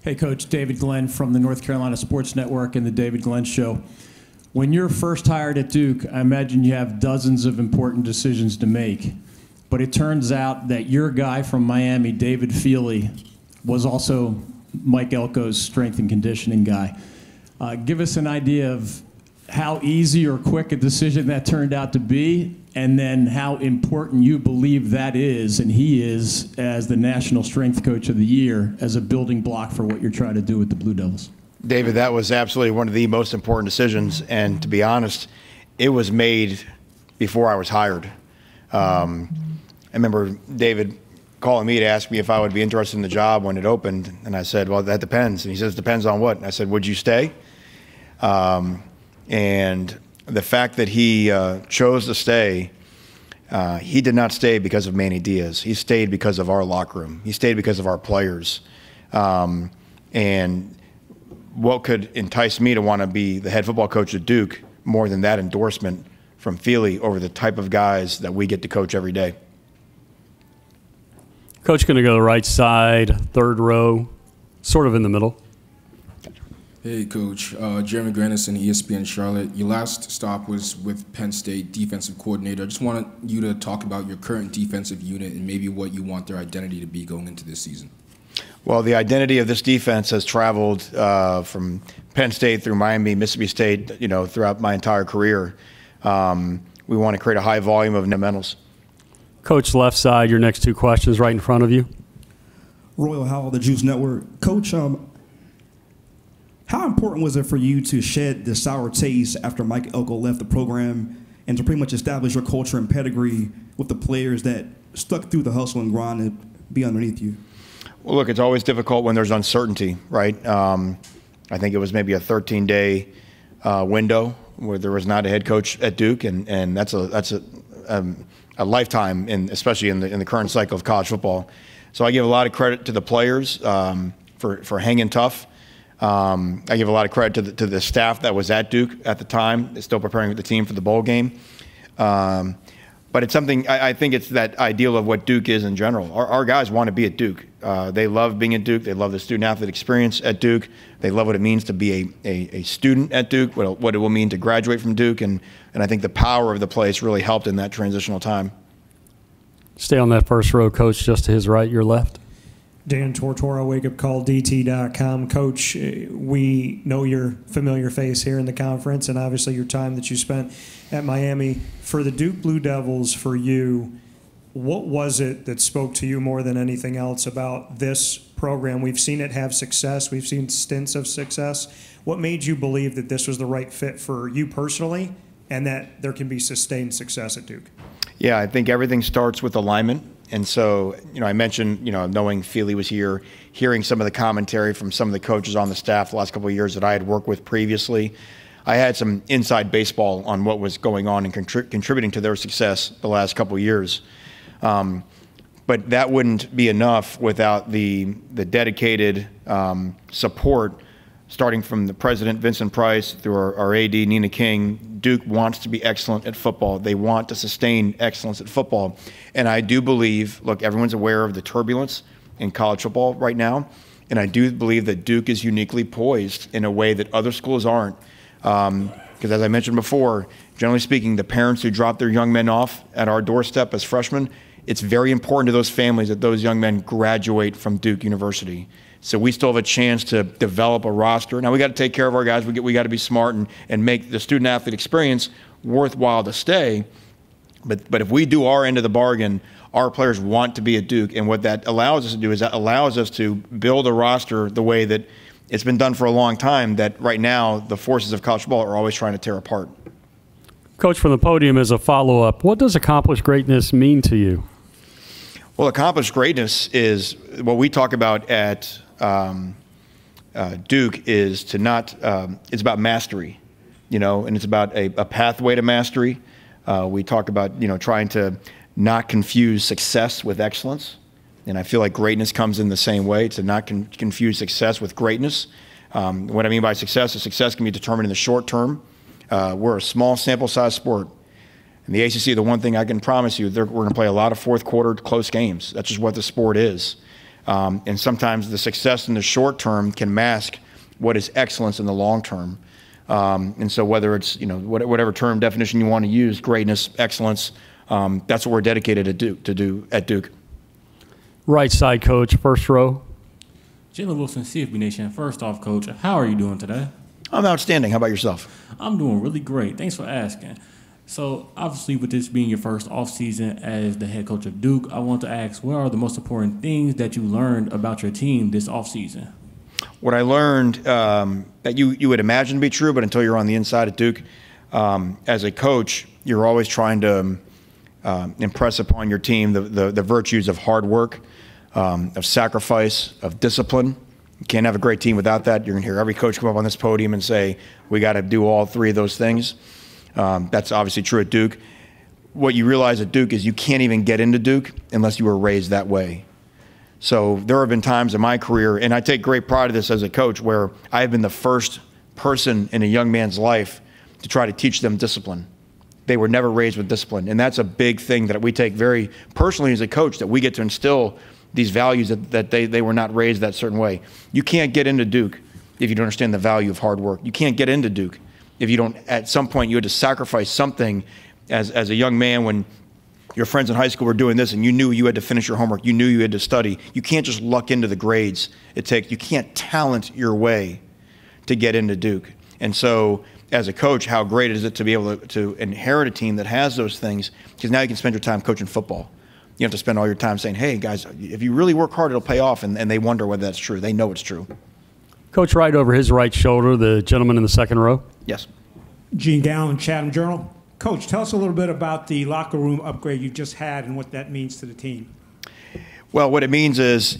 Hey, Coach. David Glenn from the North Carolina Sports Network and the David Glenn Show. When you're first hired at Duke, I imagine you have dozens of important decisions to make. But it turns out that your guy from Miami, David Feely, was also Mike Elko's strength and conditioning guy. Give us an idea of how easy or quick a decision that turned out to be, and then how important you believe that is, and he is, as the National Strength Coach of the Year, as a building block for what you're trying to do with the Blue Devils. David, that was absolutely one of the most important decisions, and to be honest, it was made before I was hired. I remember David calling me to ask me if I would be interested in the job when it opened, and I said, well, that depends. And he says, depends on what? And I said, would you stay? And the fact that he chose to stay, he did not stay because of Manny Diaz. He stayed because of our locker room. He stayed because of our players. And what could entice me to want to be the head football coach at Duke more than that endorsement from Feely over the type of guys that we get to coach every day? Coach going to go to the right side, third row, sort of in the middle. Hey, Coach. Jeremy Grandison, ESPN Charlotte. Your last stop was with Penn State defensive coordinator. I just wanted you to talk about your current defensive unit and maybe what you want their identity to be going into this season. Well, the identity of this defense has traveled from Penn State through Miami, Mississippi State, throughout my entire career. We want to create a high volume of fundamentals. Coach, left side, your next two questions right in front of you. Royal Howell, the Juice Network. Coach, how important was it for you to shed the sour taste after Mike Elko left the program and to pretty much establish your culture and pedigree with the players that stuck through the hustle and grind and be underneath you? Well, look, it's always difficult when there's uncertainty, right? I think it was maybe a 13-day window where there was not a head coach at Duke, and that's a lifetime, especially in the current cycle of college football. So I give a lot of credit to the players for hanging tough. I give a lot of credit to the staff that was at Duke at the time, still preparing the team for the bowl game. But it's something, I think it's that ideal of what Duke is in general. Our guys want to be at Duke. They love being at Duke. They love the student-athlete experience at Duke. They love what it means to be a student at Duke, what it will mean to graduate from Duke. And I think the power of the place really helped in that transitional time. Stay on that first row, Coach, just to his right, your left. Dan Tortora, wakeupcalldt.com. Coach, we know your familiar face here in the conference and obviously your time that you spent at Miami. For the Duke Blue Devils, for you, what was it that spoke to you more than anything else about this program? We've seen it have success. We've seen stints of success. What made you believe that this was the right fit for you personally and that there can be sustained success at Duke? Yeah, I think everything starts with alignment. And so, I mentioned, knowing Feely was here, hearing some of the commentary from some of the coaches on the staff the last couple of years that I had worked with previously. I had some inside baseball on what was going on and contributing to their success the last couple of years. But that wouldn't be enough without the dedicated support, starting from the president, Vincent Price, through our AD, Nina King. Duke wants to be excellent at football. They want to sustain excellence at football. And I do believe, look, everyone's aware of the turbulence in college football right now. And I do believe that Duke is uniquely poised in a way that other schools aren't. Because as I mentioned before, generally speaking, the parents who drop their young men off at our doorstep as freshmen, it's very important to those families that those young men graduate from Duke University. So we still have a chance to develop a roster. Now we got to take care of our guys. We got to be smart and make the student-athlete experience worthwhile to stay. But if we do our end of the bargain, our players want to be at Duke. And what that allows us to do is that allows us to build a roster the way that it's been done for a long time, that right now the forces of college football are always trying to tear apart. Coach, from the podium as a follow-up, what does accomplished greatness mean to you? Well, accomplished greatness is what we talk about at Duke is to not, it's about mastery, and it's about a pathway to mastery. We talk about, trying to not confuse success with excellence. And I feel like greatness comes in the same way, to not confuse success with greatness. What I mean by success is success can be determined in the short term. We're a small sample size sport. In the ACC, the one thing I can promise you, we're going to play a lot of fourth quarter close games. That's just what the sport is. And sometimes the success in the short term can mask what is excellence in the long term. And so whether it's, whatever term definition you want to use, greatness, excellence, that's what we're dedicated to do at Duke. Right side, coach, first row. Jalen Wilson, CFB Nation. First off, Coach, how are you doing today? I'm outstanding. How about yourself? I'm doing really great. Thanks for asking. So, obviously, with this being your first offseason as the head coach of Duke, I want to ask, what are the most important things that you learned about your team this offseason? What I learned that you would imagine to be true, but until you're on the inside at Duke, as a coach, you're always trying to impress upon your team the virtues of hard work, of sacrifice, of discipline. You can't have a great team without that. You're going to hear every coach come up on this podium and say, we got to do all three of those things. That's obviously true at Duke. What you realize at Duke is you can't even get into Duke unless you were raised that way. So there have been times in my career, and I take great pride of this as a coach, where I have been the first person in a young man's life to try to teach them discipline. They were never raised with discipline. And that's a big thing that we take very personally as a coach, that we get to instill these values that they were not raised that certain way. You can't get into Duke if you don't understand the value of hard work. You can't get into Duke if you don't, at some point, you had to sacrifice something as a young man when your friends in high school were doing this and you knew you had to finish your homework, you knew you had to study. You can't just luck into the grades. You can't talent your way to get into Duke. And so as a coach, how great is it to be able to inherit a team that has those things, because now you can spend your time coaching football. You have to spend all your time saying, hey, guys, if you really work hard, it'll pay off, and they wonder whether that's true. They know it's true. Coach, right over his right shoulder, the gentleman in the second row. Yes. Gene Gallen, Chatham Journal. Coach, tell us a little bit about the locker room upgrade you just had and what that means to the team. Well, what it means is,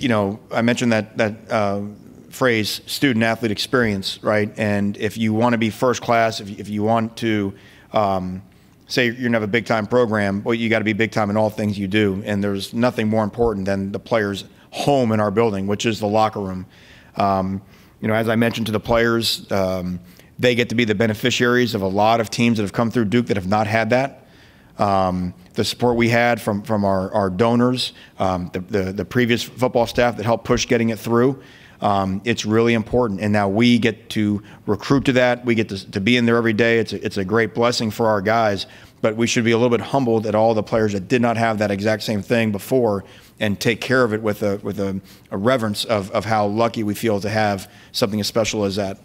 I mentioned that phrase, student-athlete experience, right? And if you want to be first class, if you want to say you're going to have a big-time program, well, you got to be big-time in all things you do. And there's nothing more important than the players' home in our building, which is the locker room. As I mentioned to the players, they get to be the beneficiaries of a lot of teams that have come through Duke that have not had that. The support we had from our donors, the previous football staff that helped push getting it through, it's really important. And now we get to recruit to that. We get to be in there every day. It's a great blessing for our guys. But we should be a little bit humbled at all the players that did not have that exact same thing before, and take care of it with a reverence of how lucky we feel to have something as special as that.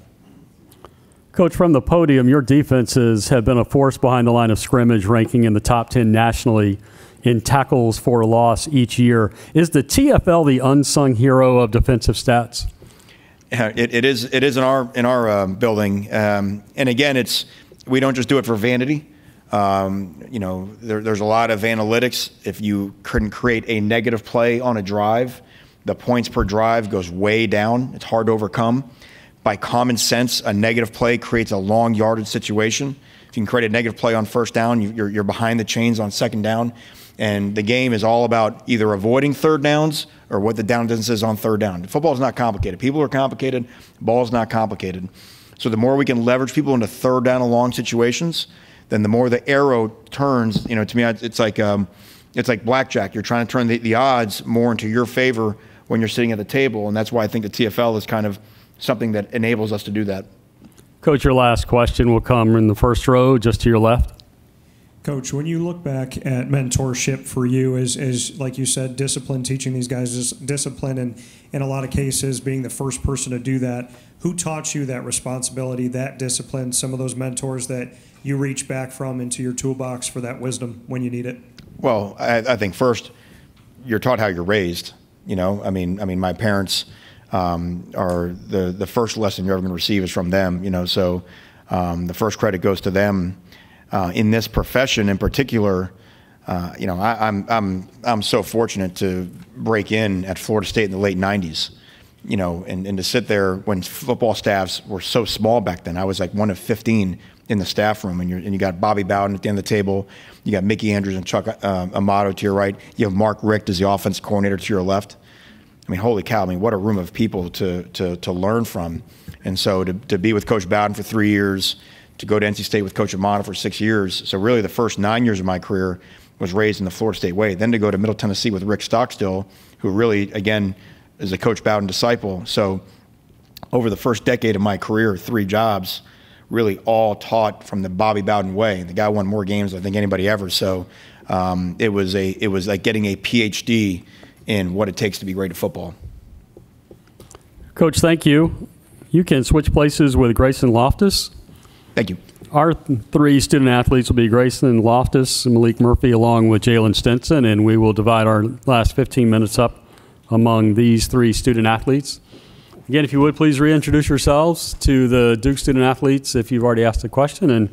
Coach, from the podium, your defenses have been a force behind the line of scrimmage, ranking in the top 10 nationally in tackles for a loss each year. Is the TFL the unsung hero of defensive stats? It is in our building, and again, we don't just do it for vanity. There's a lot of analytics. If you couldn't create a negative play on a drive, the points per drive goes way down. It's hard to overcome. By common sense, a negative play creates a long yardage situation. If you can create a negative play on first down, you're behind the chains on second down. And the game is all about either avoiding third downs or what the down distance is on third down. Football is not complicated. People are complicated. Ball is not complicated. So the more we can leverage people into third down and long situations, then the more the arrow turns. To me, it's like blackjack. You're trying to turn the odds more into your favor when you're sitting at the table. And that's why I think the TFL is kind of something that enables us to do that. Coach, your last question will come in the first row, just to your left. Coach, when you look back at mentorship for you, is like you said, discipline, teaching these guys discipline, and in a lot of cases being the first person to do that, who taught you that responsibility, that discipline, some of those mentors that you reach back from into your toolbox for that wisdom when you need it? Well, I think first, you're taught how you're raised. My parents are the first lesson you're ever going to receive is from them. So the first credit goes to them. In this profession in particular, I'm so fortunate to break in at Florida State in the late 90s, and to sit there when football staffs were so small back then. I was like one of 15 in the staff room, and you got Bobby Bowden at the end of the table. You got Mickey Andrews and Chuck Amato to your right. You have Mark Richt as the offense coordinator to your left. Holy cow, what a room of people to learn from. And so to be with Coach Bowden for 3 years, to go to NC State with Coach Amato for 6 years. So really the first 9 years of my career was raised in the Florida State way. Then to go to Middle Tennessee with Rick Stockstill, who really, again, is a Coach Bowden disciple. So over the first decade of my career, 3 jobs, really all taught from the Bobby Bowden way. The guy won more games than I think anybody ever. So it was like getting a PhD in what it takes to be great at football. Coach, thank you. You can switch places with Grayson Loftus. Thank you. Our 3 student athletes will be Grayson Loftus, Malik Murphy, along with Jalen Stinson, and we will divide our last 15 minutes up among these 3 student athletes. Again, if you would, please reintroduce yourselves to the Duke student athletes if you've already asked a question. And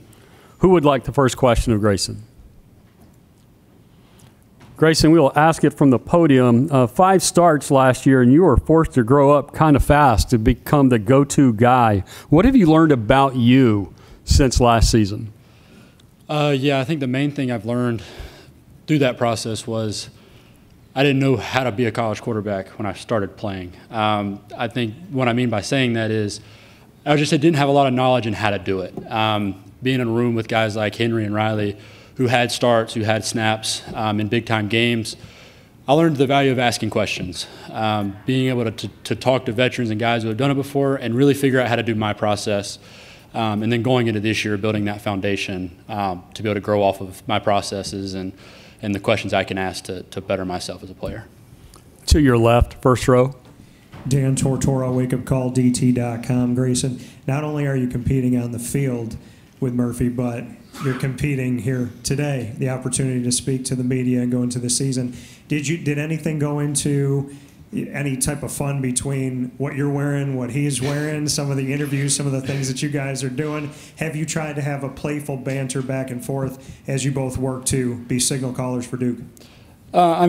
who would like the first question of Grayson? Grayson, we will ask it from the podium. 5 starts last year, and you were forced to grow up kind of fast to become the go-to guy. What have you learned about you since last season? Yeah, I think the main thing I've learned through that process was I didn't know how to be a college quarterback when I started playing. I think what I mean by saying that is I didn't have a lot of knowledge in how to do it. Being in a room with guys like Henry and Riley, who had starts, who had snaps in big-time games, I learned the value of asking questions, being able to talk to veterans and guys who have done it before and really figure out how to do my process. And then going into this year, building that foundation to be able to grow off of my processes and the questions I can ask to better myself as a player. To your left, first row. Dan Tortora, wakeupcalldt.com. Grayson, not only are you competing on the field with Murphy, but you're competing here today, the opportunity to speak to the media and go into the season. Did anything go into any type of fun between what you're wearing, what he's wearing, some of the interviews, some of the things that you guys are doing? Have you tried to have a playful banter back and forth as you both work to be signal callers for Duke? I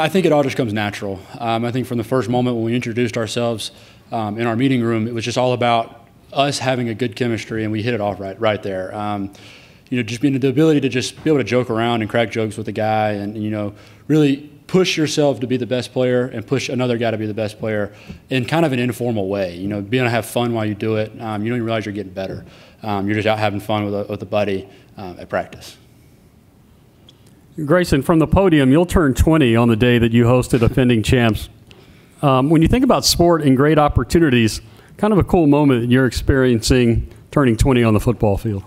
think it all just comes natural. I think from the first moment when we introduced ourselves in our meeting room, it was just all about us having a good chemistry, and we hit it off right there. Just being the ability to just be able to joke around and crack jokes with a guy and, really push yourself to be the best player and push another guy to be the best player in kind of an informal way. Being able to have fun while you do it. You don't even realize you're getting better. You're just out having fun with a buddy at practice. Grayson, from the podium, you'll turn 20 on the day that you hosted offending champs. When you think about sport and great opportunities, kind of a cool moment that you're experiencing turning 20 on the football field.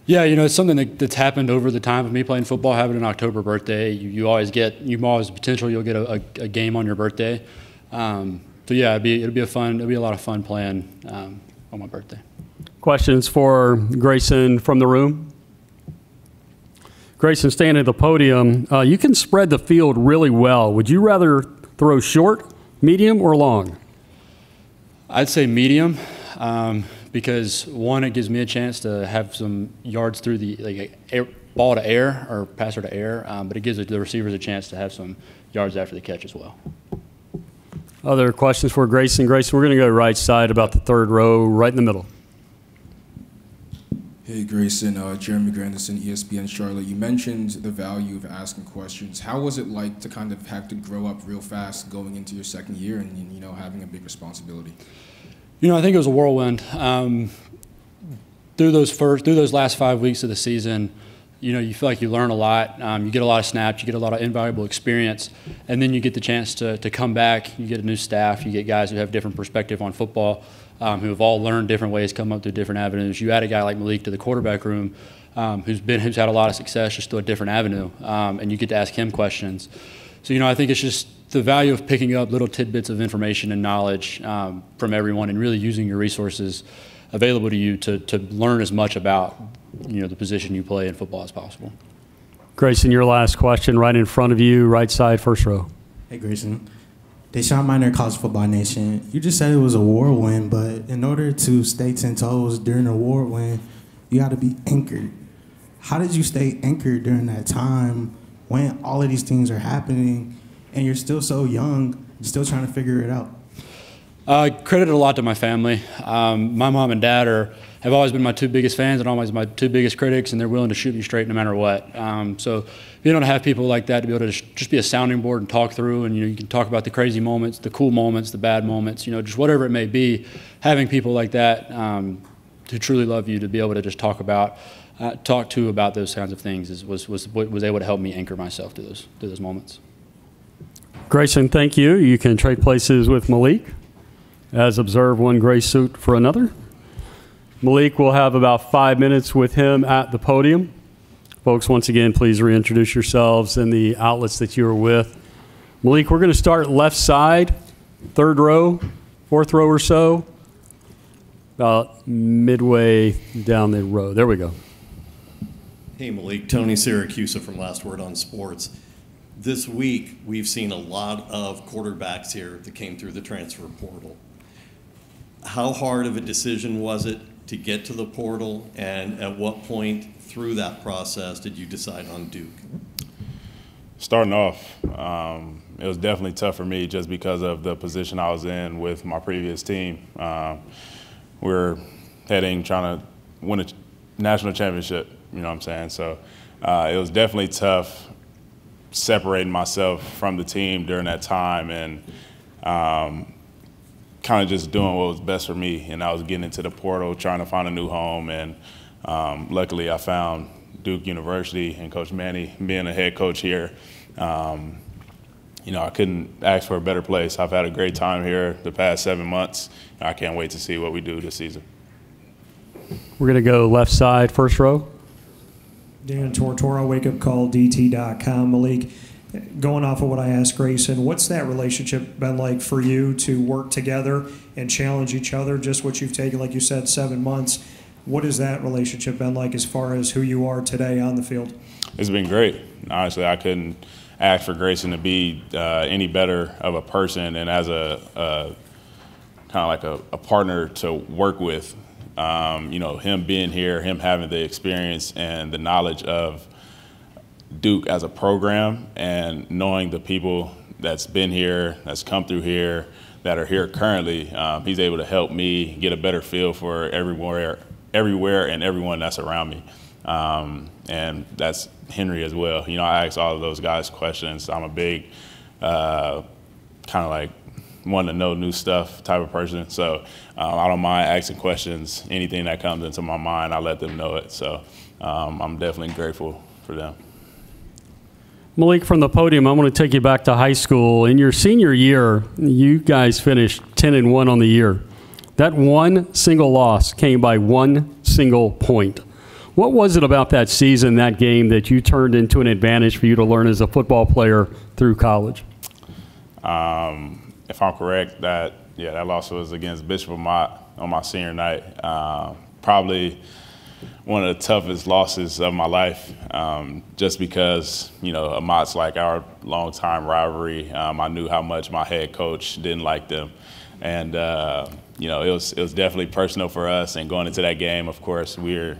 Yeah, it's something that's happened over the time of me playing football, having an October birthday. You always potential you'll get a game on your birthday. So yeah, it'll be a lot of fun playing on my birthday. Questions for Grayson from the room? Grayson, standing at the podium, you can spread the field really well. Would you rather throw short, medium, or long? I'd say medium. Because one, it gives me a chance to have some yards through the ball to air or passer to air, but it gives the receivers a chance to have some yards after the catch as well. Other questions for Grayson? Grayson, we're going to go right side, about the third row, right in the middle. Hey, Grayson, Jeremy Grandison, ESPN Charlotte. You mentioned the value of asking questions. How was it like to kind of have to grow up real fast going into your second year and, having a big responsibility? I think it was a whirlwind. Through those last 5 weeks of the season, you feel like you learn a lot. You get a lot of snaps, you get a lot of invaluable experience, and then you get the chance to come back. You get a new staff, you get guys who have different perspective on football, who have all learned different ways, come up through different avenues. You add a guy like Malik to the quarterback room, who's had a lot of success just through a different avenue, and you get to ask him questions. So I think it's just the value of picking up little tidbits of information and knowledge from everyone and really using your resources available to you to learn as much about the position you play in football as possible. Grayson, your last question right in front of you, right side, first row. Hey, Grayson. Deshaun Miner, College Football Nation. You just said it was a whirlwind, but in order to stay 10 toes during a whirlwind, you got to be anchored. How did you stay anchored during that time when all of these things are happening and you're still so young, still trying to figure it out? I credit a lot to my family. My mom and dad have always been my 2 biggest fans and always my 2 biggest critics, and they're willing to shoot me straight no matter what. So being able to have people like that to be able to just be a sounding board and talk through, and you can talk about the crazy moments, the cool moments, the bad moments, just whatever it may be, having people like that who truly love you to be able to just talk to about those kinds of things was able to help me anchor myself to those moments. Grayson, thank you. You can trade places with Malik. As observed, one gray suit for another. Malik will have about 5 minutes with him at the podium. Folks, once again, please reintroduce yourselves and the outlets that you are with. Malik, we're going to start left side, third row, fourth row or so, about midway down the row. There we go. Hey, Malik. Tony Siracusa from Last Word on Sports. This week, we've seen a lot of quarterbacks here that came through the transfer portal. How hard of a decision was it to get to the portal, and at what point through that process did you decide on Duke? Starting off, it was definitely tough for me just because of the position I was in with my previous team. We're trying to win a national championship, you know what I'm saying? So it was definitely tough separating myself from the team during that time and kind of just doing what was best for me. And I was getting into the portal, trying to find a new home. And luckily I found Duke University and Coach Manny being a head coach here. I couldn't ask for a better place. I've had a great time here the past 7 months. I can't wait to see what we do this season. We're going to go left side, first row. Dan Tortora, wakeupcalldt.com. Malik, going off of what I asked Grayson, what's that relationship been like for you to work together and challenge each other? Just what you've taken, like you said, 7 months. What has that relationship been like as far as who you are today on the field? It's been great. Honestly, I couldn't ask for Grayson to be any better of a person and as a kind of like a partner to work with. Him being here, him having the experience and the knowledge of Duke as a program and knowing the people that's been here, that's come through here, that are here currently, he's able to help me get a better feel for everywhere and everyone that's around me. And that's Henry as well. I ask all of those guys questions. I'm a big kind of like want to know new stuff type of person. So I don't mind asking questions. Anything that comes into my mind, I let them know it. So I'm definitely grateful for them. Malik, from the podium, I want to take you back to high school. In your senior year, you guys finished 10-1 on the year. That one single loss came by one single point. What was it about that season, that game, that you turned into an advantage for you to learn as a football player through college? If I'm correct, that loss was against Bishop Amat on my senior night. Probably one of the toughest losses of my life, just because, Amat's like our longtime rivalry. I knew how much my head coach didn't like them. And, it was definitely personal for us. And going into that game, of course, we're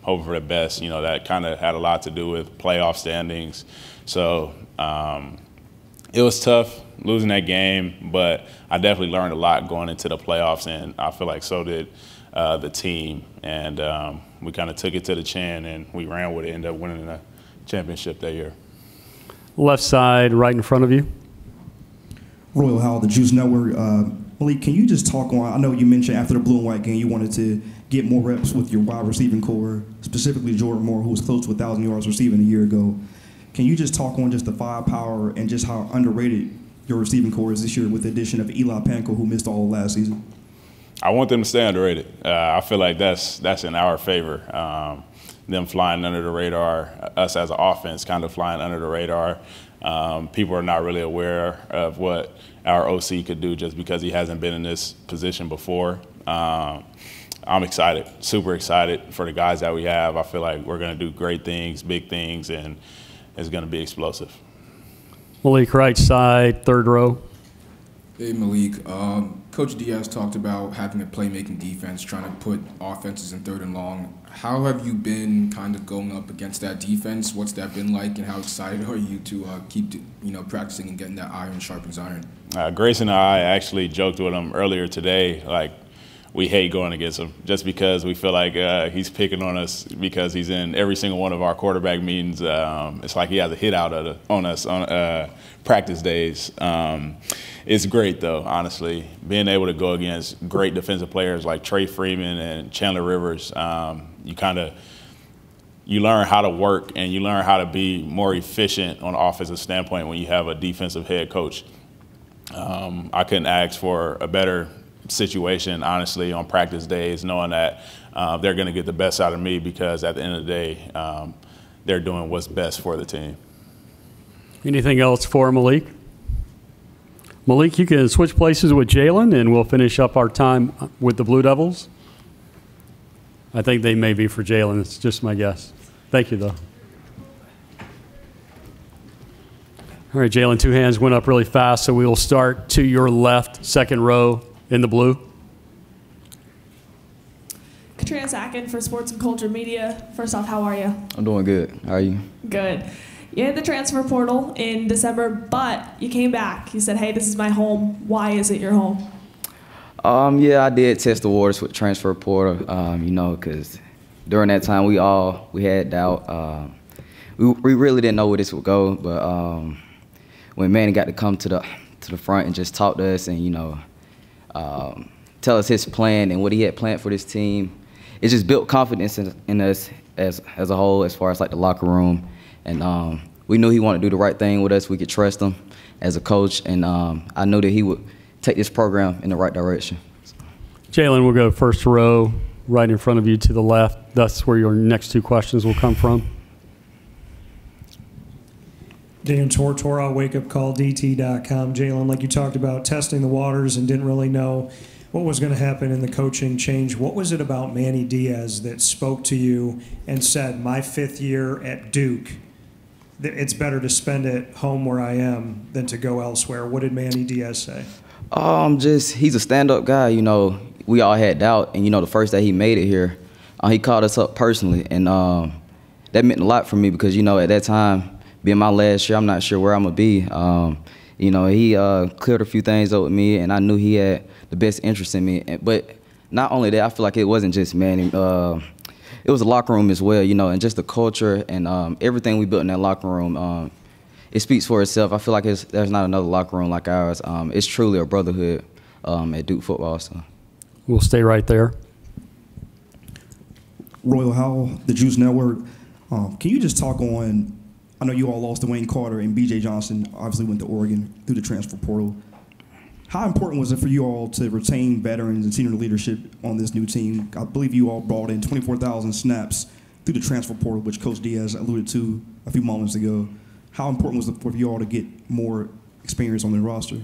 hoping for the best. That kind of had a lot to do with playoff standings. So it was tough losing that game, but I definitely learned a lot going into the playoffs, and I feel like so did the team. And we kind of took it to the chin, and we ran with it, ended up winning the championship that year. Left side, right in front of you. Royal Howell, the Juice Network. Malik, can you just talk on, I know you mentioned after the blue and white game you wanted to get more reps with your wide receiving core, specifically Jordan Moore, who was close to 1,000 yards receiving a year ago. Can you just talk on just the firepower and just how underrated your receiving core is this year with the addition of Eli Panko, who missed all of last season? I want them to stay underrated. I feel like that's in our favor. Them flying under the radar, us as an offense kind of flying under the radar. People are not really aware of what our OC could do just because he hasn't been in this position before. I'm excited, super excited for the guys that we have. I feel like we're going to do great things, big things, and it's going to be explosive. Malik, right side, third row. Hey, Malik. Coach Diaz talked about having a playmaking defense, trying to put offenses in third and long. How have you been kind of going up against that defense? What's that been like, and how excited are you to keep practicing and getting that iron sharpens iron? Grayson and I actually joked with him earlier today, like, we hate going against him just because we feel like he's picking on us because he's in every single one of our quarterback meetings. It's like he has a hit out on us on practice days. It's great, though, honestly, being able to go against great defensive players like Trey Freeman and Chandler Rivers. You you learn how to work and you learn how to be more efficient on an offensive standpoint when you have a defensive head coach. I couldn't ask for a better situation, honestly, on practice days, knowing that they're going to get the best out of me because at the end of the day, they're doing what's best for the team. Anything else for Malik? Malik, you can switch places with Jalen, and we'll finish up our time with the Blue Devils. I think they may be for Jalen. It's just my guess. Thank you, though. All right, Jalen, 2 hands went up really fast, so we will start to your left, second row in the blue. Katrina Sacken for Sports and Culture Media. First off, how are you? I'm doing good. How are you? Good. You hit the transfer portal in December, but you came back. You said, hey, this is my home. Why is it your home? Yeah, I did test the waters with transfer portal, you know, because during that time we had doubt. We really didn't know where this would go, but when Manny got to come to the front and just talk to us and, you know, tell us his plan and what he had planned for this team, it just built confidence in us as a whole, as far as like the locker room. And we knew he wanted to do the right thing with us. We could trust him as a coach, and I knew that he would take this program in the right direction. Jalen, we'll go first row, right in front of you to the left. That's where your next 2 questions will come from. Dan Tortora, wakeupcalldt.com. Jalen, like you talked about, testing the waters and didn't really know what was going to happen in the coaching change. What was it about Manny Diaz that spoke to you and said, my 5th year at Duke, it's better to spend it home where I am than to go elsewhere? What did Manny Diaz say? He's a stand-up guy. You know, we all had doubt, and you know, the first day he made it here, he called us up personally, and that meant a lot for me because, you know, at that time, being my last year, I'm not sure where I'm gonna be. You know, he cleared a few things up with me, and I knew he had the best interest in me. But not only that, I feel like it wasn't just Manny. It was the locker room as well, you know, and just the culture and everything we built in that locker room. It speaks for itself. I feel like there's not another locker room like ours. It's truly a brotherhood at Duke football. So we'll stay right there. Royal Howell, the Juice Network. Can you just talk on? I know you all lost to Wayne Carter and B.J. Johnson. Obviously went to Oregon through the transfer portal. How important was it for you all to retain veterans and senior leadership on this new team? I believe you all brought in 24,000 snaps through the transfer portal, which Coach Diaz alluded to a few moments ago. How important was it for you all to get more experience on the roster?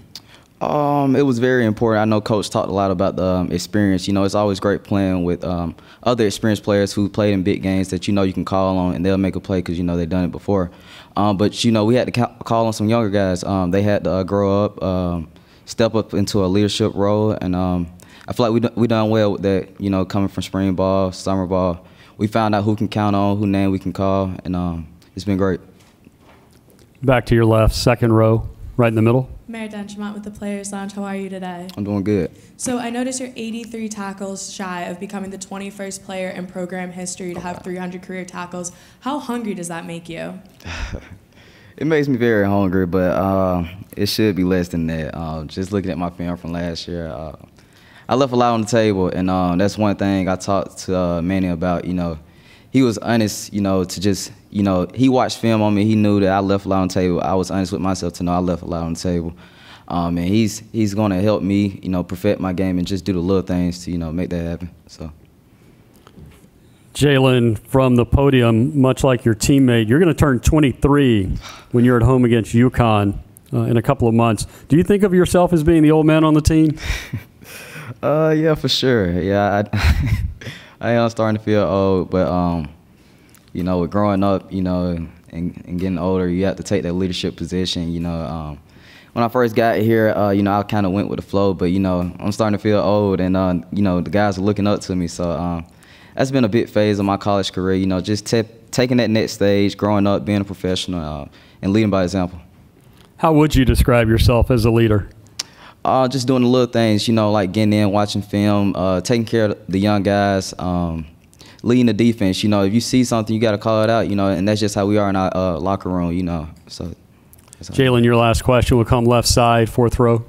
It was very important. I know Coach talked a lot about the experience. You know, it's always great playing with other experienced players who played in big games that you know you can call on and they'll make a play because you know they've done it before. But you know, we had to call on some younger guys. They had to grow up, step up into a leadership role, and I feel like we done well with that. You know, coming from spring ball, summer ball, we found out who can count on, who name we can call, and it's been great. Back to your left, second row, right in the middle. Mary Denchemont with the Players Lounge. How are you today? I'm doing good. So I noticed you're 83 tackles shy of becoming the 21st player in program history to have 300 career tackles. How hungry does that make you? It makes me very hungry, but it should be less than that. Just looking at my film from last year, I left a lot on the table, and that's one thing I talked to Manny about. You know, he was honest, you know, to just, you know, he watched film on me. He knew that I left a lot on the table. I was honest with myself to know I left a lot on the table. And he's going to help me, you know, perfect my game and just do the little things to, you know, make that happen. So, Jalen, from the podium, much like your teammate, you're going to turn 23 when you're at home against UConn in a couple of months. Do you think of yourself as being the old man on the team? Yeah, for sure. Yeah, I am starting to feel old, but you know, with growing up, you know, and getting older, you have to take that leadership position. You know, when I first got here, you know, I kind of went with the flow, but you know, I'm starting to feel old, and you know, the guys are looking up to me. So that's been a big phase of my college career. You know, just taking that next stage, growing up, being a professional, and leading by example. How would you describe yourself as a leader? Just doing the little things, you know, like getting in, watching film, taking care of the young guys, leading the defense. You know, if you see something, you got to call it out, you know, and that's just how we are in our locker room, you know. So, Jalen, your last question will come left side, fourth row.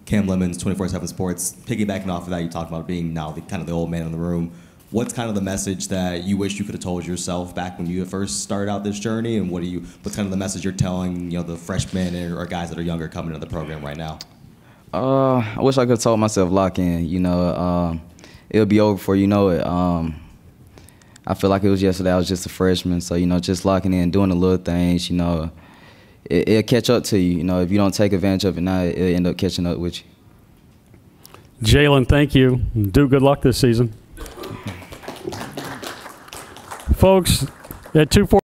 Cam Lemons, 24/7 Sports. Piggybacking off of that, you talked about being now kind of the old man in the room. what's kind of the message that you wish you could have told yourself back when you first started out this journey, and what's kind of the message you're telling the freshmen or guys that are younger coming into the program right now? I wish I could have told myself lock in. It'll be over before you know it. I feel like it was yesterday. I was just a freshman, so just locking in, doing the little things. It'll catch up to you. If you don't take advantage of it now, it'll end up catching up with you. Jalen, thank you. Duke, good luck this season. Folks, at 2:40.